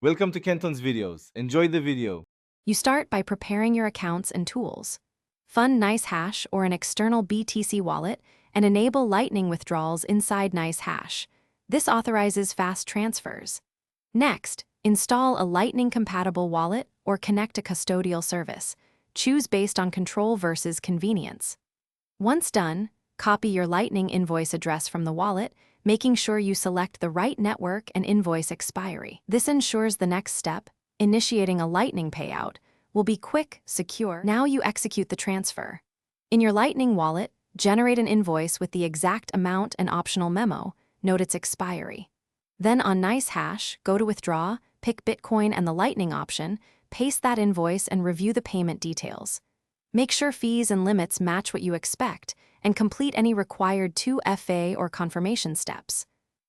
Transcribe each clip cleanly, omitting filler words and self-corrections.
Welcome to Kenton's videos. Enjoy the video. You start by preparing your accounts and tools. Fund Nicehash or an external BTC wallet and enable Lightning withdrawals inside Nicehash. This authorizes fast transfers. Next, install a Lightning-compatible wallet or connect a custodial service. Choose based on control versus convenience. Once done, copy your Lightning invoice address from the wallet, making sure you select the right network and invoice expiry. This ensures the next step, initiating a Lightning payout, will be quick, secure. Now you execute the transfer. In your Lightning wallet, generate an invoice with the exact amount and optional memo, note its expiry. Then on Nicehash, go to Withdraw, pick Bitcoin and the Lightning option, paste that invoice and review the payment details. Make sure fees and limits match what you expect, and complete any required 2FA or confirmation steps.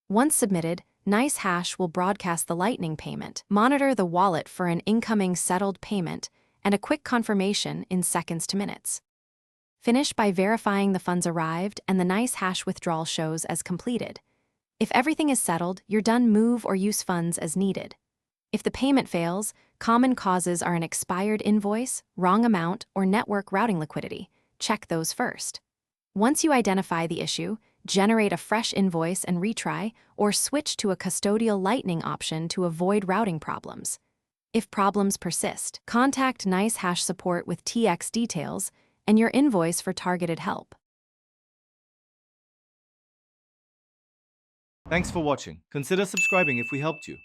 Once submitted, Nicehash will broadcast the Lightning payment. Monitor the wallet for an incoming settled payment and a quick confirmation in seconds to minutes. Finish by verifying the funds arrived and the Nicehash withdrawal shows as completed. If everything is settled, you're done. Move or use funds as needed. If the payment fails, common causes are an expired invoice, wrong amount, or network routing liquidity. Check those first. Once you identify the issue, generate a fresh invoice and retry, or switch to a custodial Lightning option to avoid routing problems. If problems persist, contact Nicehash support with TX details and your invoice for targeted help. Thanks for watching. Consider subscribing if we helped you.